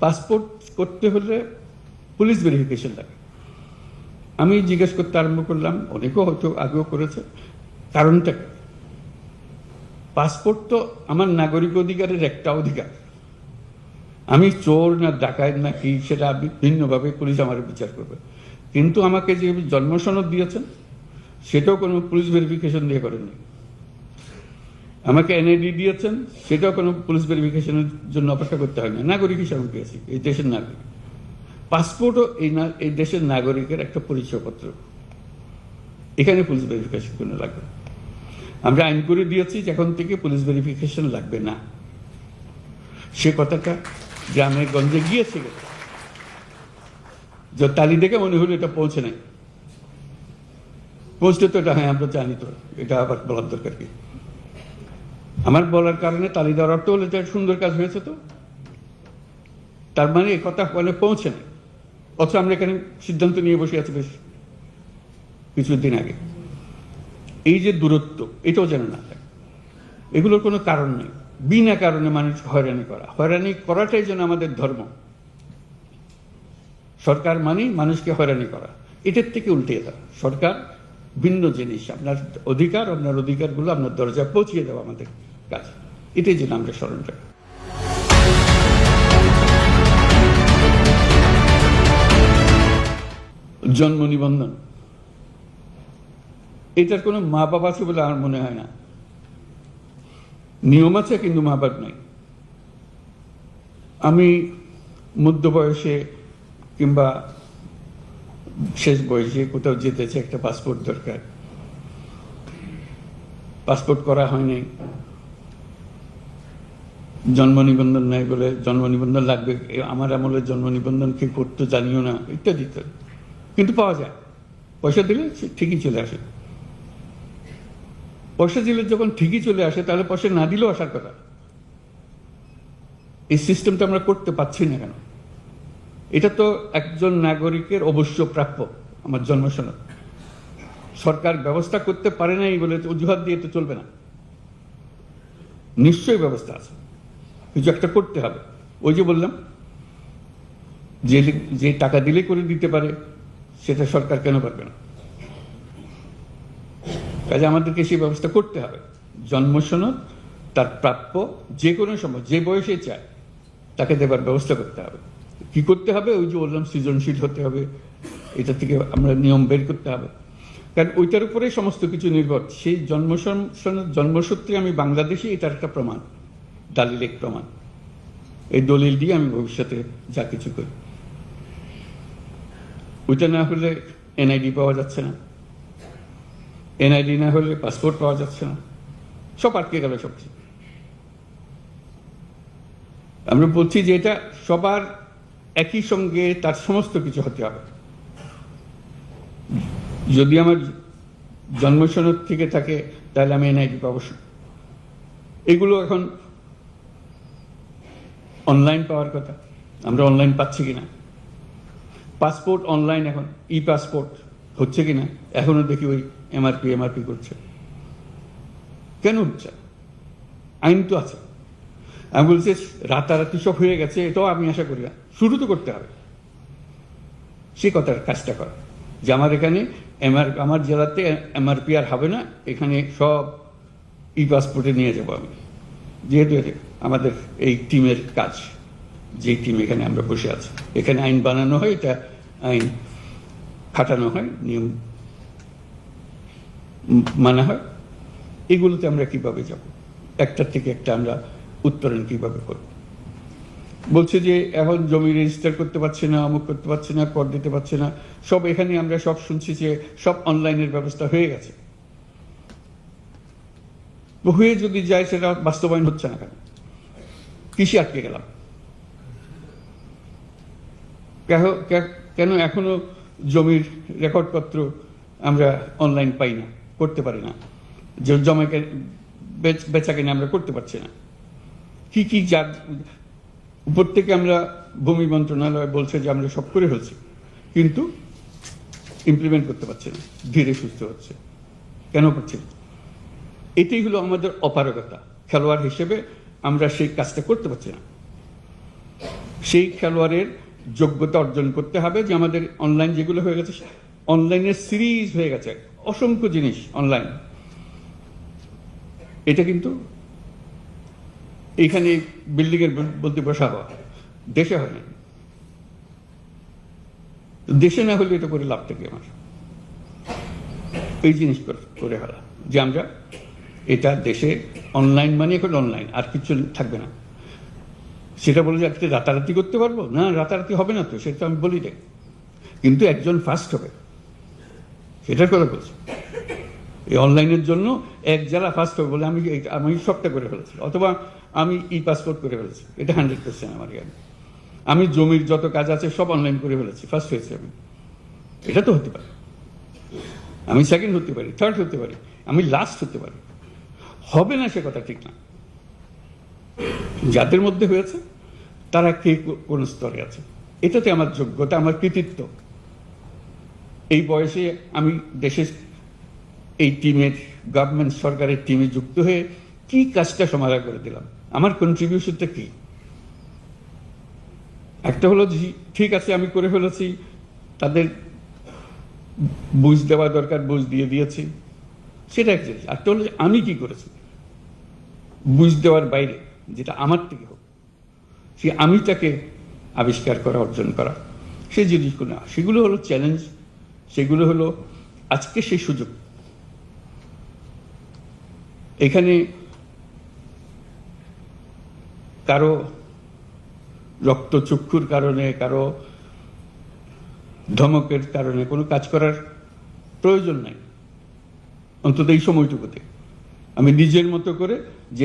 Passport করতে হলে police verification লাগে। আমি জিজ্ঞেস করতে আরম্ভ করলাম, অনেকেও হয়তো আগেও করেছে, কারণটা কি? পাসপোর্ট তো আমার নাগরিক অধিকারের একটা অধিকার। আমি চোর না ডাকাত না কি সেটা ভিন্নভাবে পুলিশ আমার বিচার করবে, কিন্তু আমাকে যে জন্ম সনদ দিয়েছেন সেটাও কোনো পুলিশ ভেরিফিকেশন দিয়ে করেননি। আমাকে এনআইডি দিয়েছেন, সেটাও কোনো পুলিশ ভেরিফিকেশনের জন্য অপেক্ষা করতে হয় না, নাগরিক হিসাবে পেয়েছি, এই দেশের নাগরিক। পাসপোর্টও এই দেশের নাগরিকের একটা পরিচয়পত্র, এখানে পুলিশ ভেরিফিকেশন কোনো লাগবে না। আমরা আইন করে দিয়েছি যে এখন থেকে পুলিশ ভেরিফিকেশন লাগবে না। সে কথাটা গ্রামে গঞ্জে গিয়েছে, যে তালি দেখে মনে হলো এটা পৌঁছে নাই, পৌঁছতে তো এটা হ্যাঁ আমরা জানি, তো এটা আবার বলার দরকার কি? আমার বলার কারণে তালি দেওয়ার অর্থ হলো যে সুন্দর কাজ হয়েছে, তো তার মানে এই কথা মানে পৌঁছে নাই। অথচ আমরা এখানে সিদ্ধান্ত নিয়ে বসে আছি বেশ কিছুদিন আগে। এই যে দূরত্ব, এটাও যেন না থাকে, এগুলোর কোনো কারণ নেই। বিনা কারণে মানুষ হয়রানি করা, হয়রানি করাটাই যেন আমাদের ধর্ম। সরকার মানেই মানুষকে হয়রানি করা, এটার থেকে উল্টে দেওয়া। সরকার ভিন্ন জিনিস, আপনার অধিকারগুলো আপনার দরজায় পৌঁছিয়ে দেওয়া আমাদের কাজ। এটাই যেন আমরা স্মরণ রাখি। জন্ম নিবন্ধন, এটার কোনো মা বাবা আছে বলে আমার মনে হয় না। নিয়ম আছে কিন্তু মা বাপ নাই। আমি মধ্য বয়সে কিংবা শেষ বয়সে কোথাও যেতেছে, একটা পাসপোর্ট দরকার, পাসপোর্ট করা হয়নি, জন্ম নিবন্ধন নাই বলে জন্ম নিবন্ধন লাগবে। আমার আমলে জন্ম নিবন্ধন কে করতো জানিও না, ইত্যাদি ইত্যাদি। কিন্তু পাওয়া যায়, পয়সা দিলে ঠিকই চলে আসে। পয়সা দিলে যখন ঠিকই চলে আসে, তাহলে পয়সা না দিলেও আসার কথা। এই সিস্টেমটা আমরা করতে পারছি না কেন? এটা তো একজন নাগরিকের অবশ্য প্রাপ্য, আমার জন্ম সনদ। সরকার ব্যবস্থা করতে পারে নাই বলে অজুহাত দিয়ে তো চলবে না, নিশ্চয়ই ব্যবস্থা আছে, কিছু একটা করতে হবে। ওই যে বললাম, যে টাকা দিলে করে দিতে পারে, সেটা সরকার কেন পারবে না? কাজে আমাদেরকে সেই ব্যবস্থা করতে হবে। জন্ম সনদ তার প্রাপ্য যে কোনো সময় যে বয়সে চায় তাকে দেবার ব্যবস্থা করতে হবে। কি করতে হবে? ওই যে বললাম, সৃজনশীল হতে হবে, এটা থেকে আমরা নিয়ম বের করতে হবে। কারণ ওইটার উপরেই সমস্ত কিছু নির্ভর। সেই জন্মসূত্রে আমি বাংলাদেশি, এটার একটা প্রমাণ, দালিলিক প্রমাণ। এই দলিল দিয়ে আমি ভবিষ্যতে যা কিছু করি। ওইটা না হলে এনআইডি পাওয়া যাচ্ছে না, এনআইডি না হলে পাসপোর্ট পাওয়া যাচ্ছে না, সব আটকে গেল সবকিছু। আমরা বলছি যে এটা সবার একই সঙ্গে তার সমস্ত কিছু হতে হবে। যদি আমার জন্ম সনদ থেকে থাকে, তাহলে আমি এনআইডি পাবো। এগুলো এখন অনলাইন পাওয়ার কথা, আমরা অনলাইন পাচ্ছি কিনা? পাসপোর্ট অনলাইন, এখন ই পাসপোর্ট হচ্ছে কিনা? এখনো দেখি ওই এমআরপি করছে। কেন হচ্ছে? আইন তো আছে। আমি বলছি রাতারাতি সব হয়ে গেছে, এটাও আমি আশা করি না। শুরু তো করতে হবে সে কথার কাজটা করা, যে আমার এখানে আমার জেলাতে এমআরপি আর হবে না, এখানে সব ই পাসপোর্টে নিয়ে যাবো আমি। যেহেতু আমাদের এই টিমের কাজ, যে টিম এখানে আমরা বসে আছি, এখানে আইন বানানো হয়, এটা আইন খাটানো হয়, নিয়ম মানা হয়। এগুলোতে আমরা কিভাবে যাব? একটার থেকে একটা আমরা উত্তরণ কিভাবে করব? বলছে যে এখন জমি রেজিস্টার করতে পারছে না, অমুক করতে পারছে না, কর দিতে পারছে না, সব এখানে আমরা সব শুনছি যে সব অনলাইনের ব্যবস্থা হয়ে গেছে। হয়ে যদি যায়, সেটা বাস্তবায়ন হচ্ছে না কেন? কৃষি আটকে গেলাম কেন? এখনো জমির রেকর্ডপত্র আমরা অনলাইন পাই না, করতে পারি না, যে জমাকে বেচা কিনে আমরা করতে পারছি না। কি যার উপর থেকে আমরা ভূমি মন্ত্রণালয় বলছে যে আমরা সব করে ফেলছি, কিন্তু ইমপ্লিমেন্ট করতে পারছি না, ধীরে সুস্থ হচ্ছে। কেন পারছি না? এটাই হলো আমাদের অপারগতা। খেলোয়াড় হিসেবে আমরা সেই কাজটা করতে পারছি না। সেই খেলোয়াড়ের যোগ্যতা অর্জন করতে হবে। যে আমাদের অনলাইন যেগুলো হয়ে গেছে, অনলাইনের সিরিজ হয়ে গেছে, অসংখ্য জিনিস অনলাইন। এটা কিন্তু এইখানে বিল্ডিং এর বলতে বসা হওয়া, দেশে হয় না। দেশে না হলে এটা করে লাভ থাকে আমার, এই জিনিস করে হলা যে আমরা এটা দেশে অনলাইন মানে এখন অনলাইন, আর কিছু থাকবে না। সেটা বলে যে আজকে রাতারাতি করতে পারবো না, রাতারাতি হবে না তো, সেটা আমি বলি দেখ, কিন্তু একজন ফার্স্ট হবে, সেটার কথা বলছি। এই অনলাইনের জন্য এক জেলা ফার্স্ট হবে বলে আমি সবটা করে ফেলেছি, অথবা আমি পাসপোর্ট করে ফেলেছি, এটা 100% আমার জ্ঞান। আমি জমির যত কাজ আছে সব অনলাইন করে ফেলেছি, ফার্স্ট হয়েছি আমি। এটা তো হতে পারে, আমি সেকেন্ড হতে পারি, থার্ড হতে পারি, আমি লাস্ট হতে পারি, হবে না সে কথা ঠিক না। যাদের মধ্যে হয়েছে তারা কে কোন স্তরে আছে, এটাতে আমার যোগ্যতা, আমার কৃতিত্ব। এই বয়সে আমি দেশের এই টিমের, গভর্নমেন্ট সরকারের টিমে যুক্ত হয়ে কি কাজটা সমাধান করে দিলাম, আমার কন্ট্রিবিউশনটা কি? একটা হলো ঠিক আছে আমি করে ফেলেছি, তাদের বুঝ দেওয়া দরকার, বুঝ দিয়ে দিয়েছি, সেটা এক জিনিস। একটা হলো আমি কি করেছি বুঝ দেওয়ার বাইরে, যেটা আমার থেকে হোক, সে আমিটাকে আবিষ্কার করা, অর্জন করা, সেই জিনিসগুলো না, সেগুলো হলো চ্যালেঞ্জ, সেগুলো হলো আজকে সেই সুযোগ। এখানে কারো রক্তচক্ষুর কারণে, কারো ধমকের কারণে কোনো কাজ করার প্রয়োজন নাই, অন্তত এই সময়টুকুতে। আমি নিজের মতো করে যে